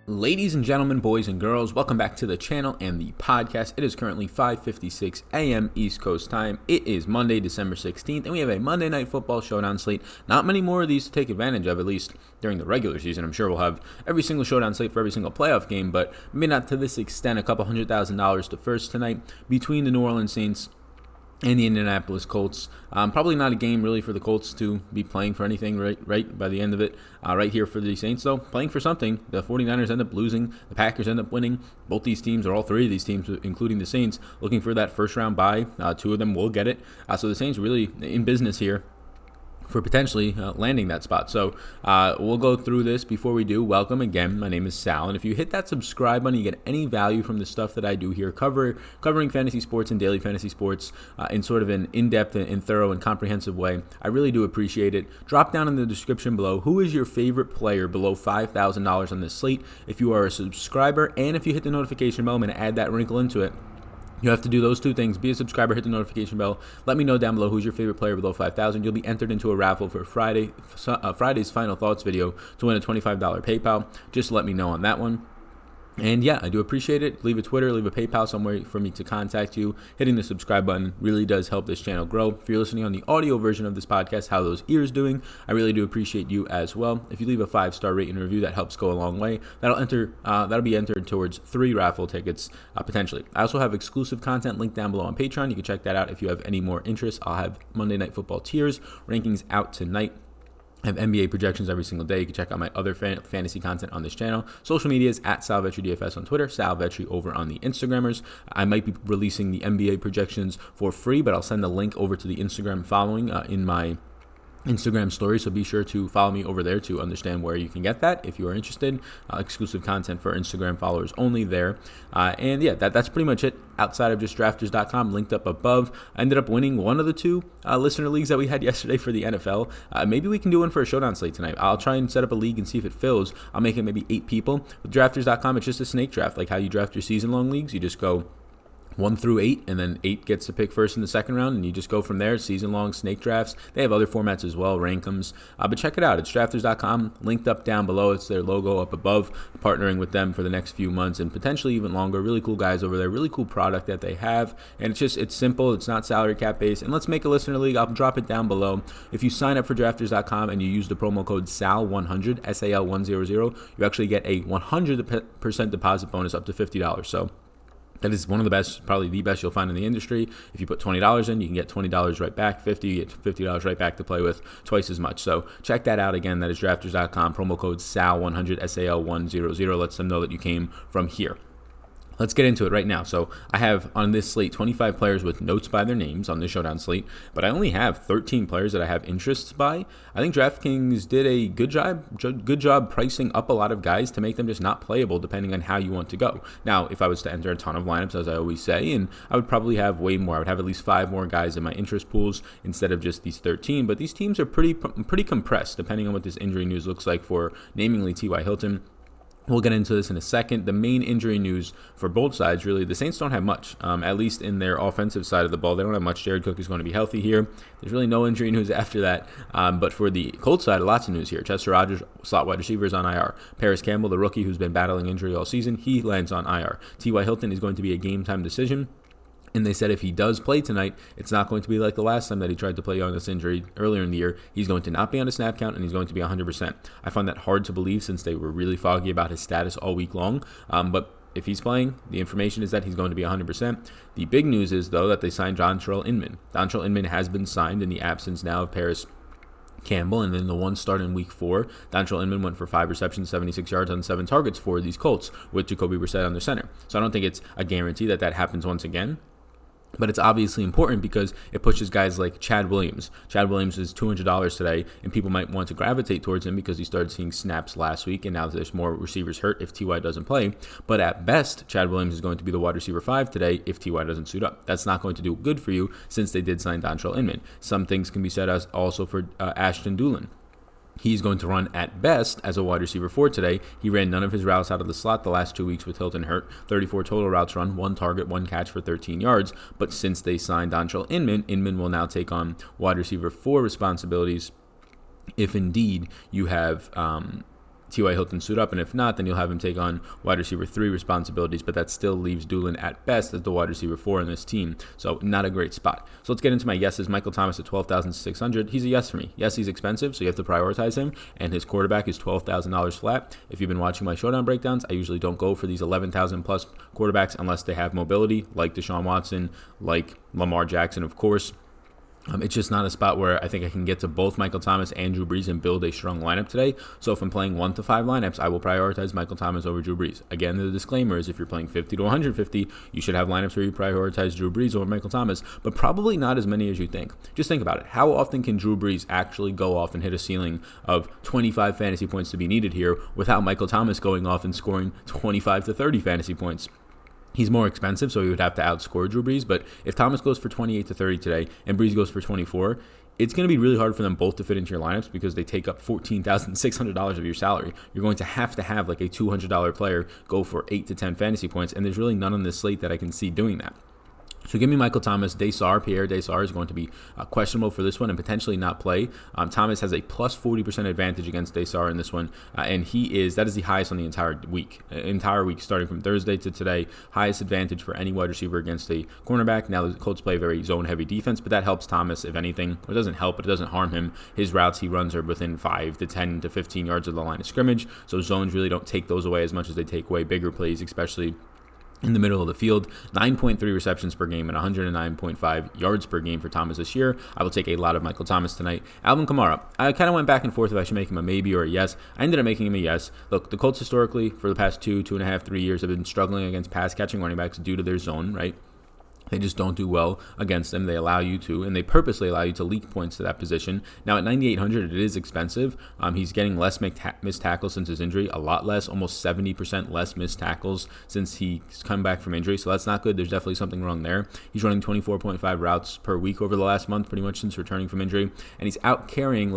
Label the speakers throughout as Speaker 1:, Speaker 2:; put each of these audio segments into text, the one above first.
Speaker 1: Ladies and gentlemen, boys and girls, welcome back to the channel and the podcast. It is currently 5:56 a.m. East Coast time. It is Monday, December 16th, and we have a Monday Night Football Showdown slate. Not many more of these to take advantage of, at least during the regular season. I'm sure we'll have every single Showdown slate for every single playoff game, but maybe not to this extent. A couple $100,000 to first tonight between the New Orleans Saints and the Indianapolis Colts. Probably not a game really for the Colts to be playing for anything right by the end of it. Right here for the Saints, though, playing for something. The 49ers end up losing. The Packers end up winning. Both these teams, or all three of these teams, including the Saints, looking for that first-round bye. Two of them will get it. So the Saints really in business here for potentially landing that spot. So we'll go through this. Before we do, welcome again. My name is Sal, and if you hit that subscribe button, you get any value from the stuff that I do here, covering fantasy sports and daily fantasy sports in sort of an in-depth and thorough and comprehensive way. I really do appreciate it. Drop down in the description below who is your favorite player below $5,000 on this slate. If you are a subscriber, and if you hit the notification bell, I'm going to add that wrinkle into it. You have to do those two things. Be a subscriber, hit the notification bell. Let me know down below who's your favorite player below 5,000. You'll be entered into a raffle for Friday's Final Thoughts video to win a $25 PayPal. Just let me know on that one. And yeah, I do appreciate it. Leave a Twitter, leave a PayPal somewhere for me to contact you. Hitting the subscribe button really does help this channel grow. If you're listening on the audio version of this podcast, how those ears doing? I really do appreciate you as well. If you leave a 5-star rate and review, that helps go a long way. That'll be entered towards 3 raffle tickets potentially. I also have exclusive content linked down below on Patreon. You can check that out if you have any more interest. I'll have Monday Night Football tiers rankings out tonight. I have NBA projections every single day. You can check out my other fantasy content on this channel. Social media is at SalVetriDFS on Twitter, SalVetri over on the Instagrammers. I might be releasing the NBA projections for free, but I'll send the link over to the Instagram following in my Instagram story, so be sure to follow me over there to understand where you can get that if you are interested. Exclusive content for Instagram followers only there. And yeah, that's pretty much it outside of just drafters.com linked up above. I ended up winning one of the 2 listener leagues that we had yesterday for the NFL. Maybe we can do one for a Showdown slate tonight. I'll try and set up a league and see if it fills. I'll make it maybe 8 people. With drafters.com, it's just a snake draft, like how you draft your season-long leagues. You just go 1 through 8, and then 8 gets to pick first in the second round, and you just go from there. Season-long snake drafts. They have other formats as well, Rank'ems. But check it out. It's drafters.com, linked up down below. It's their logo up above, partnering with them for the next few months and potentially even longer. Really cool guys over there. Really cool product that they have, and it's simple. It's not salary cap based. And let's make a listener league. I'll drop it down below. If you sign up for drafters.com and you use the promo code SAL100, SAL100, you actually get a 100% deposit bonus up to $50. So that is one of the best, probably the best you'll find in the industry. If you put $20 in, you can get $20 right back. $50, you get $50 right back to play with, twice as much. So check that out again. That is drafters.com, promo code SAL100, SAL100. Lets them know that you came from here. Let's get into it right now. So I have on this slate 25 players with notes by their names on this Showdown slate, but I only have 13 players that I have interests by. I think Draftkings did a good job pricing up a lot of guys to make them just not playable depending on how you want to go. Now, if I was to enter a ton of lineups, as I always say, and I would probably have way more. I would have at least 5 more guys in my interest pools instead of just these 13, but these teams are pretty compressed depending on what this injury news looks like for namely T.Y. Hilton. We'll get into this in a second. The main injury news for both sides, really, the Saints don't have much, at least in their offensive side of the ball. They don't have much. Jared Cook is going to be healthy here. There's really no injury news after that. But for the Colts side, lots of news here. Chester Rogers, slot wide receiver, is on IR. Paris Campbell, the rookie who's been battling injury all season, he lands on IR. T.Y. Hilton is going to be a game-time decision. And they said if he does play tonight, it's not going to be like the last time that he tried to play on this injury earlier in the year. He's going to not be on a snap count, and he's going to be 100%. I find that hard to believe since they were really foggy about his status all week long. But if he's playing, the information is that he's going to be 100%. The big news is, though, that they signed Dontrell Inman. Dontrell Inman has been signed in the absence now of Paris Campbell, and then the one start in week 4, Dontrell Inman went for 5 receptions, 76 yards on 7 targets for these Colts with Jacoby Brissett on their center. So I don't think it's a guarantee that that happens once again. But it's obviously important because it pushes guys like Chad Williams. Chad Williams is $200 today, and people might want to gravitate towards him because he started seeing snaps last week, and now there's more receivers hurt if T.Y. doesn't play. But at best, Chad Williams is going to be the wide receiver 5 today if T.Y. doesn't suit up. That's not going to do good for you since they did sign Dontrell Inman. Some things can be said as also for Ashton Doolin. He's going to run at best as a wide receiver 4 today. He ran none of his routes out of the slot the last 2 weeks with Hilton hurt. 34 total routes run, 1 target, 1 catch for 13 yards. But since they signed Dontrell Inman, Inman will now take on wide receiver 4 responsibilities if indeed you have T.Y. Hilton suit up, and if not, then you'll have him take on wide receiver 3 responsibilities, but that still leaves Doolin at best as the wide receiver 4 in this team, so not a great spot. So let's get into my yeses. Michael Thomas at 12,600. He's a yes for me. Yes, he's expensive, so you have to prioritize him, and his quarterback is $12,000 flat. If you've been watching my Showdown breakdowns, I usually don't go for these 11,000 plus quarterbacks unless they have mobility, like Deshaun Watson, like Lamar Jackson, of course. It's just not a spot where I think I can get to both Michael Thomas and Drew Brees and build a strong lineup today. So if I'm playing 1 to 5 lineups, I will prioritize Michael Thomas over Drew Brees. Again, the disclaimer is if you're playing 50 to 150, you should have lineups where you prioritize Drew Brees over Michael Thomas, but probably not as many as you think. Just think about it. How often can Drew Brees actually go off and hit a ceiling of 25 fantasy points to be needed here without Michael Thomas going off and scoring 25 to 30 fantasy points? He's more expensive, so he would have to outscore Drew Brees. But if Thomas goes for 28 to 30 today and Brees goes for 24, it's going to be really hard for them both to fit into your lineups because they take up $14,600 of your salary. You're going to have like a $200 player go for 8 to 10 fantasy points, and there's really none on this slate that I can see doing that. So give me Michael Thomas. Pierre Desar is going to be questionable for this one and potentially not play. Thomas has a plus 40% advantage against Desar in this one, and that is the highest on the entire week starting from Thursday to today. Highest advantage for any wide receiver against a cornerback. Now the Colts play a very zone-heavy defense, but that helps Thomas, if anything. It doesn't help, but it doesn't harm him. His routes he runs are within 5 to 10 to 15 yards of the line of scrimmage, so zones really don't take those away as much as they take away bigger plays, especially in the middle of the field. 9.3 receptions per game and 109.5 yards per game for Thomas this year. I will take a lot of Michael Thomas tonight. Alvin Kamara, I kind of went back and forth if I should make him a maybe or a yes. I ended up making him a yes. Look, the Colts historically for the past 2.5, 3 years have been struggling against pass-catching running backs due to their zone, right? They just don't do well against them. They allow you to, and they purposely allow you to leak points to that position. Now at 9,800, it is expensive. He's getting less missed tackles since his injury, a lot less, almost 70% less missed tackles since he's come back from injury. So that's not good. There's definitely something wrong there. He's running 24.5 routes per week over the last month, pretty much since returning from injury, and he's out carrying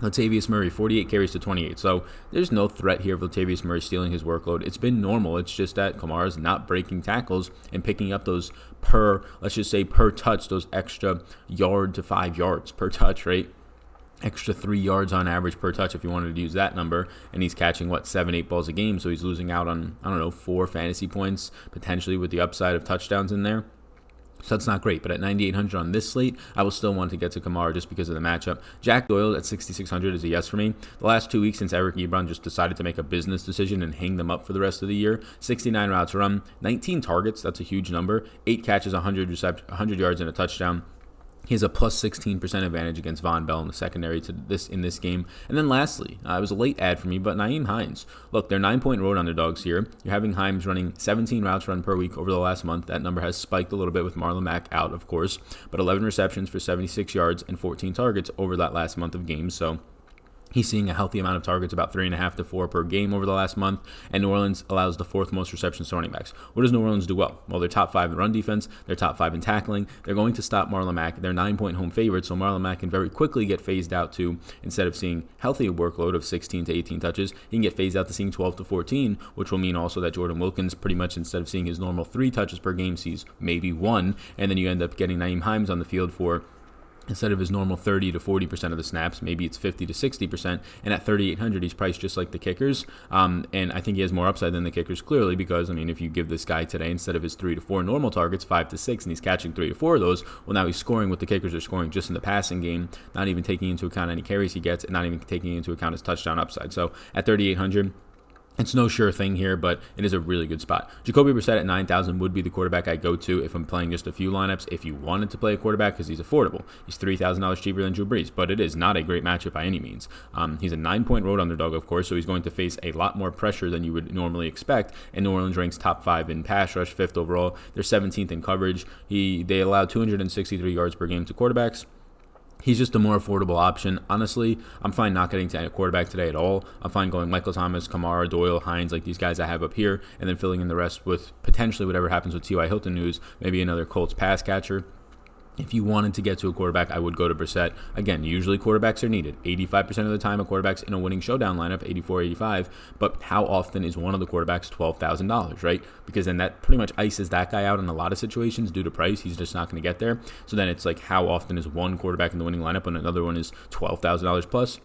Speaker 1: Latavius Murray, 48 carries to 28. So there's no threat here of Latavius Murray stealing his workload. It's been normal. It's just that Kamara's not breaking tackles and picking up those per touch, those extra yard to 5 yards per touch, right? Extra 3 yards on average per touch if you wanted to use that number. And he's catching, 7-8 balls a game. So he's losing out on, 4 fantasy points, potentially with the upside of touchdowns in there. So that's not great, but at 9,800 on this slate, I will still want to get to Kamara just because of the matchup. Jack Doyle at 6,600 is a yes for me. The last 2 weeks since Eric Ebron just decided to make a business decision and hang them up for the rest of the year, 69 routes run, 19 targets, that's a huge number, 8 catches, 100 yards and a touchdown. He has a plus 16% advantage against Von Bell in the secondary in this game. And then lastly, it was a late ad for me, but Nyheim Hines. Look, they're 9-point road underdogs here. You're having Hines running 17 routes run per week over the last month. That number has spiked a little bit with Marlon Mack out, of course, but 11 receptions for 76 yards and 14 targets over that last month of games. So he's seeing a healthy amount of targets, about 3.5 to 4 per game over the last month, and New Orleans allows the 4th most receptions to running backs. What does New Orleans do well? Well, they're top 5 in run defense, they're top 5 in tackling, they're going to stop Marlon Mack, they're 9-point home favorites, so Marlon Mack can very quickly get phased out to, instead of seeing healthy workload of 16 to 18 touches, he can get phased out to seeing 12 to 14, which will mean also that Jordan Wilkins pretty much, instead of seeing his normal 3 touches per game, sees maybe 1, and then you end up getting Nyheim Hines on the field for, instead of his normal 30 to 40% of the snaps, maybe it's 50 to 60%. And at 3,800, he's priced just like the kickers. And I think he has more upside than the kickers, clearly, because, if you give this guy today, instead of his 3 to 4 normal targets, 5 to 6, and he's catching 3 to 4 of those, well, now he's scoring what the kickers are scoring just in the passing game, not even taking into account any carries he gets, and not even taking into account his touchdown upside. So at 3,800, it's no sure thing here, but it is a really good spot. Jacoby Brissett at 9,000 would be the quarterback I go to if I'm playing just a few lineups. If you wanted to play a quarterback because he's affordable, he's $3,000 cheaper than Drew Brees, but it is not a great matchup by any means. He's a 9-point road underdog, of course, so he's going to face a lot more pressure than you would normally expect. And New Orleans ranks top 5 in pass rush, 5th overall. They're 17th in coverage. They allow 263 yards per game to quarterbacks. He's just a more affordable option. Honestly, I'm fine not getting to a quarterback today at all. I'm fine going Michael Thomas, Kamara, Doyle, Hines, like these guys I have up here, and then filling in the rest with potentially whatever happens with T.Y. Hilton news, maybe another Colts pass catcher. If you wanted to get to a quarterback, I would go to Brissett. Again, usually quarterbacks are needed. 85% of the time, a quarterback's in a winning showdown lineup, 84, 85. But how often is one of the quarterbacks $12,000, right? Because then that pretty much ices that guy out in a lot of situations due to price. He's just not going to get there. So then it's like, how often is one quarterback in the winning lineup when another one is $12,000 plus?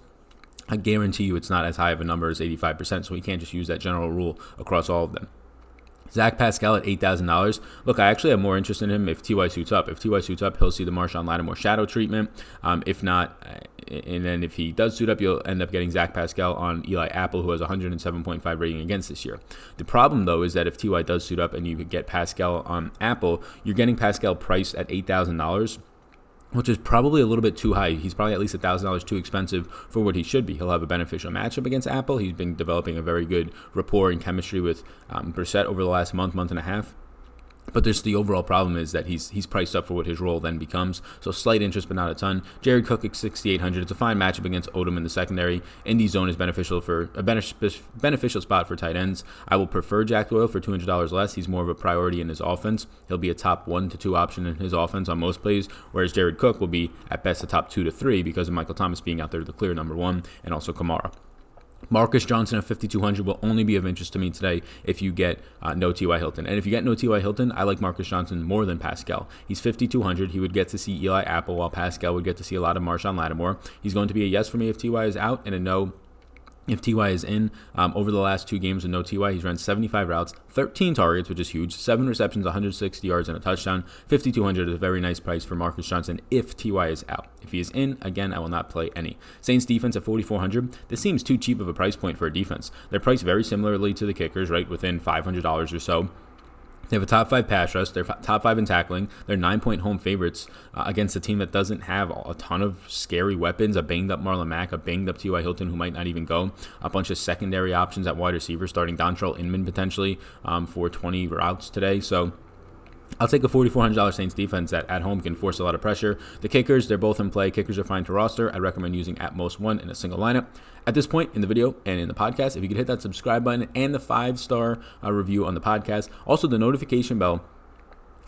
Speaker 1: I guarantee you it's not as high of a number as 85%, so we can't just use that general rule across all of them. Zach Pascal at $8,000. Look, I actually have more interest in him if T.Y. suits up. If T.Y. suits up, he'll see the Marshawn Lattimore shadow treatment. If not, and then if he does suit up, you'll end up getting Zach Pascal on Eli Apple, who has 107.5 rating against this year. The problem, though, is that if T.Y. does suit up and you could get Pascal on Apple, you're getting Pascal priced at $8,000. Which is probably a little bit too high. He's probably at least $1,000 too expensive for what he should be. He'll have a beneficial matchup against Apple. He's been developing a very good rapport and chemistry with Brissett over the last month and a half. But the overall problem is that he's priced up for what his role then becomes. So slight interest, but not a ton. Jared Cook at 6,800. It's a fine matchup against Odom in the secondary. Indy zone is beneficial for a beneficial spot for tight ends. I will prefer Jack Doyle for $200 less. He's more of a priority in his offense. He'll be a top 1 to 2 option in his offense on most plays, whereas Jared Cook will be at best a top 2 to 3 because of Michael Thomas being out there the clear number 1, and also Kamara. Marcus Johnson at 5,200 will only be of interest to me today if you get no T.Y. Hilton. And if you get no T.Y. Hilton, I like Marcus Johnson more than Pascal. He's 5,200. He would get to see Eli Apple, while Pascal would get to see a lot of Marshawn Lattimore. He's going to be a yes for me if T.Y. is out, and a no if T.Y. is in. Over the last 2 games with no T.Y., he's run 75 routes, 13 targets, which is huge, 7 receptions, 160 yards, and a touchdown. 5,200 is a very nice price for Marcus Johnson if T.Y. is out. If he is in, again, I will not play any. Saints defense at 4,400. This seems too cheap of a price point for a defense. They're priced very similarly to the Kickers, right, within $500 or so. They have a top 5 pass rush. They're top 5 in tackling. They're 9-point home favorites against a team that doesn't have a ton of scary weapons. A banged up Marlon Mack, a banged up T.Y. Hilton who might not even go. A bunch of secondary options at wide receiver, starting Dontrell Inman potentially for 20 routes today. So I'll take a $4,400 Saints defense that at home can force a lot of pressure. The Kickers, they're both in play. Kickers are fine to roster. I recommend using at most 1 in a single lineup. At this point in the video and in the podcast, if you could hit that subscribe button and the 5-star review on the podcast. Also, the notification bell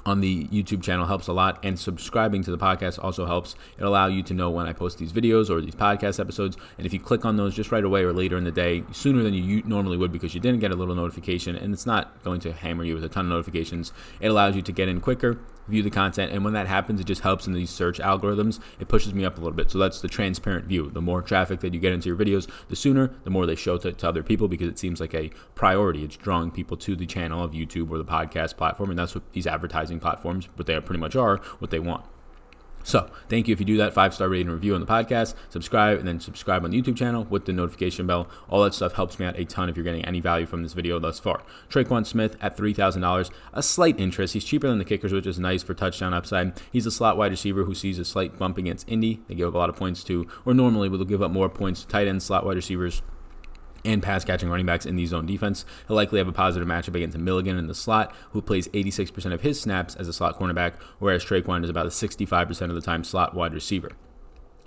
Speaker 1: on the YouTube channel helps a lot, and subscribing to the podcast also helps. It'll allow you to know when I post these videos or these podcast episodes, and if you click on those just right away or later in the day, sooner than you normally would because you didn't get a little notification, and it's not going to hammer you with a ton of notifications. It allows you to get in quicker, view the content, and when that happens, it just helps in these search algorithms. It pushes me up a little bit, so that's the transparent view. The more traffic that you get into your videos, the sooner, the more they show to other people, because it seems like a priority. It's drawing people to the channel of YouTube or the podcast platform, and that's what these advertising platforms, what they pretty much are, what they want. So thank you if you do that. 5-star rating and review on the podcast, subscribe, and then subscribe on the YouTube channel with the notification bell. All that stuff helps me out a ton if you're getting any value from this video thus far. Traquan Smith at $3,000, a slight interest. He's cheaper than the Kickers, which is nice for touchdown upside. He's a slot wide receiver who sees a slight bump against Indy. They give up a lot of points to, or normally will give up more points to tight ends, slot wide receivers, and pass-catching running backs in the zone defense. He'll likely have a positive matchup against Milligan in the slot, who plays 86% of his snaps as a slot cornerback, whereas Traquan is about a 65% of the time slot wide receiver.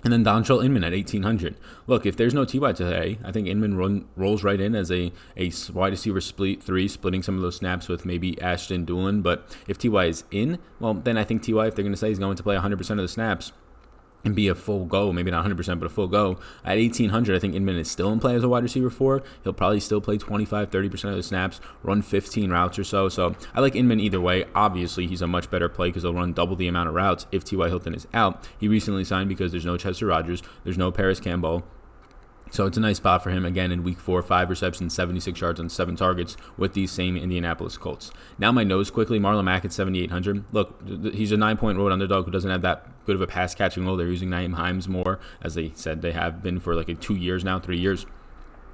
Speaker 1: And then Dontrell Inman at $1,800. Look, if there's no T.Y. today, I think Inman rolls right in as a wide receiver split 3, splitting some of those snaps with maybe Ashton Doolin. But if T.Y. is in, well, then I think T.Y., if they're going to say he's going to play 100% of the snaps and be a full go, maybe not 100%, but a full go. At $1,800, I think Inman is still in play as a wide receiver 4. He'll probably still play 25-30% of the snaps, run 15 routes or so. So I like Inman either way. Obviously, he's a much better play because he'll run double the amount of routes if T.Y. Hilton is out. He recently signed because there's no Chester Rogers, there's no Paris Campbell. So it's a nice spot for him, again, in week 4, 5 receptions, 76 yards on 7 targets with these same Indianapolis Colts. Now my nose quickly, Marlon Mack at $7,800. Look, he's a 9-point road underdog who doesn't have that good of a pass-catching role. They're using Nyheim Hines more, as they said they have been for like 2 years now, 3 years.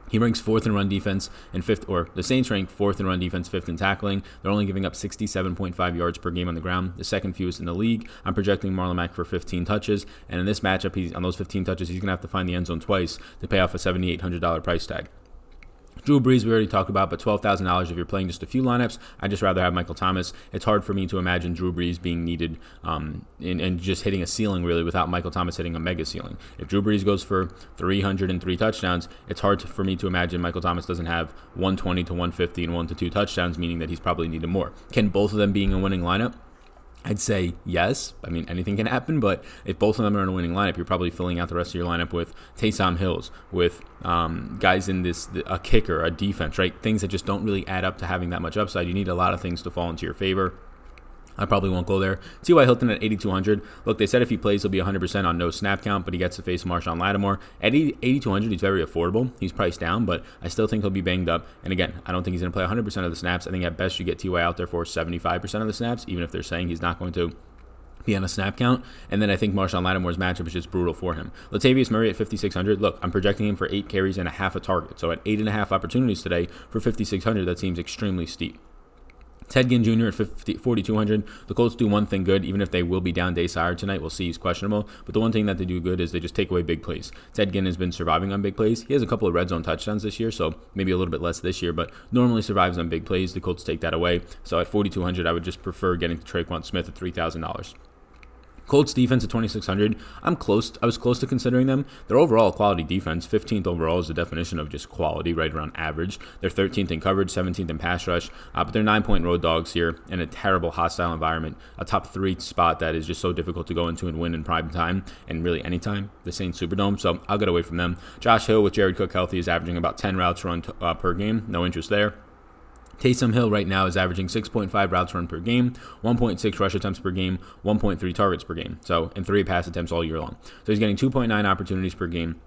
Speaker 1: He ranks 4th in run defense and 5th, or the Saints rank 4th in run defense, 5th in tackling. They're only giving up 67.5 yards per game on the ground, the second fewest in the league. I'm projecting Marlon Mack for 15 touches, and in this matchup, on those 15 touches, he's going to have to find the end zone twice to pay off a $7,800 price tag. Drew Brees, we already talked about, but $12,000 if you're playing just a few lineups. I'd just rather have Michael Thomas. It's hard for me to imagine Drew Brees being needed and just hitting a ceiling, really, without Michael Thomas hitting a mega ceiling. If Drew Brees goes for 303 touchdowns, it's hard for me to imagine Michael Thomas doesn't have 120 to 150 and 1 to 2 touchdowns, meaning that he's probably needed more. Can both of them being a winning lineup? I'd say yes. I mean, anything can happen, but if both of them are in a winning lineup, you're probably filling out the rest of your lineup with Taysom Hills, with guys in a kicker, a defense, right? Things that just don't really add up to having that much upside. You need a lot of things to fall into your favor. I probably won't go there. T.Y. Hilton at 8,200. Look, they said if he plays, he'll be 100% on no snap count, but he gets to face Marshawn Lattimore. At 8,200, he's very affordable. He's priced down, but I still think he'll be banged up. And again, I don't think he's going to play 100% of the snaps. I think at best you get T.Y. out there for 75% of the snaps, even if they're saying he's not going to be on a snap count. And then I think Marshawn Lattimore's matchup is just brutal for him. Latavius Murray at 5,600. Look, I'm projecting him for 8 carries and a half a target. So at 8.5 opportunities today for 5,600, that seems extremely steep. Ted Ginn Jr. at 4,200. The Colts do one thing good, even if they will be down Day Sire tonight. We'll see, he's questionable. But the one thing that they do good is they just take away big plays. Ted Ginn has been surviving on big plays. He has a couple of red zone touchdowns this year, so maybe a little bit less this year, but normally survives on big plays. The Colts take that away. So at 4,200, I would just prefer getting Traquan Smith at $3,000. Colts defense at 2,600. I was close to considering them. They're overall a quality defense. 15th overall is the definition of just quality, right around average. They're 13th in coverage, 17th in pass rush, but they're 9-point road dogs here in a terrible hostile environment. A top 3 spot that is just so difficult to go into and win in prime time and really anytime. The Saints Superdome, so I'll get away from them. Josh Hill with Jared Cook healthy is averaging about 10 routes run per game. No interest there. Taysom Hill right now is averaging 6.5 routes run per game, 1.6 rush attempts per game, 1.3 targets per game. So, and 3 pass attempts all year long. So he's getting 2.9 opportunities per game.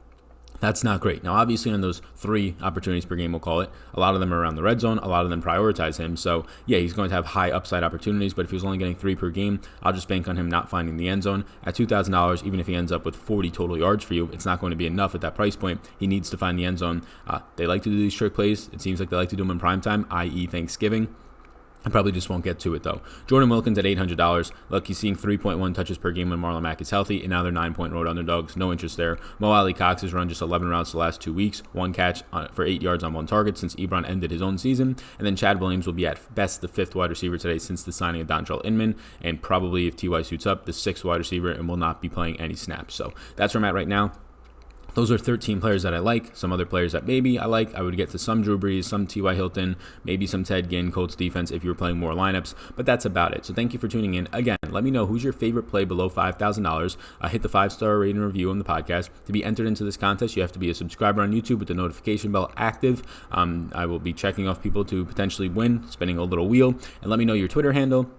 Speaker 1: That's not great. Now, obviously, on those 3 opportunities per game, we'll call it, a lot of them are around the red zone. A lot of them prioritize him. So, yeah, he's going to have high upside opportunities. But if he's only getting 3 per game, I'll just bank on him not finding the end zone. At $2,000, even if he ends up with 40 total yards for you, it's not going to be enough at that price point. He needs to find the end zone. They like to do these trick plays. It seems like they like to do them in primetime, i.e. Thanksgiving. I probably just won't get to it, though. Jordan Wilkins at $800. Look, he's seeing 3.1 touches per game when Marlon Mack is healthy, and now they're 9-point road underdogs. No interest there. Mo Ali Cox has run just 11 routes the last 2 weeks. 1 catch for 8 yards on 1 target since Ebron ended his own season. And then Chad Williams will be at best the 5th wide receiver today since the signing of Dontrell Inman, and probably, if T.Y. suits up, the 6th wide receiver and will not be playing any snaps. So that's where I'm at right now. Those are 13 players that I like. Some other players that maybe I like. I would get to some Drew Brees, some T.Y. Hilton, maybe some Ted Ginn, Colts defense if you were playing more lineups. But that's about it. So thank you for tuning in. Again, let me know who's your favorite play below $5,000. Hit the 5-star rating and review on the podcast. To be entered into this contest, you have to be a subscriber on YouTube with the notification bell active. I will be checking off people to potentially win, spinning a little wheel. And let me know your Twitter handle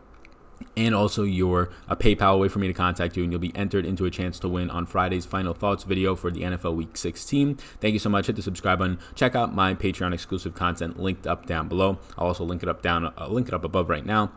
Speaker 1: and also your PayPal way for me to contact you, and you'll be entered into a chance to win on Friday's Final Thoughts video for the NFL Week 16. Thank you so much. Hit the subscribe button. Check out my Patreon exclusive content linked up down below. I'll also link it up above right now.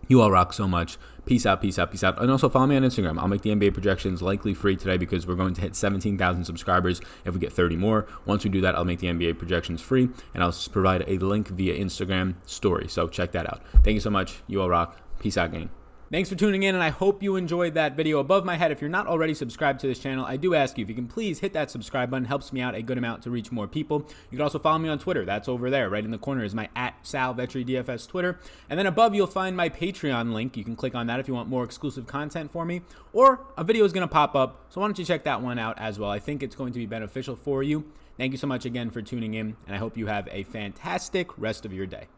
Speaker 1: You all rock so much. Peace out, peace out, peace out. And also follow me on Instagram. I'll make the NBA projections likely free today because we're going to hit 17,000 subscribers if we get 30 more. Once we do that, I'll make the NBA projections free, and I'll provide a link via Instagram story. So check that out. Thank you so much. You all rock. Peace out, gang. Thanks for tuning in, and I hope you enjoyed that video above my head. If you're not already subscribed to this channel, I do ask you if you can please hit that subscribe button. It helps me out a good amount to reach more people. You can also follow me on Twitter. That's over there. Right in the corner is my @SalVetriDFS Twitter. And then above, you'll find my Patreon link. You can click on that if you want more exclusive content for me. Or a video is going to pop up, so why don't you check that one out as well. I think it's going to be beneficial for you. Thank you so much again for tuning in, and I hope you have a fantastic rest of your day.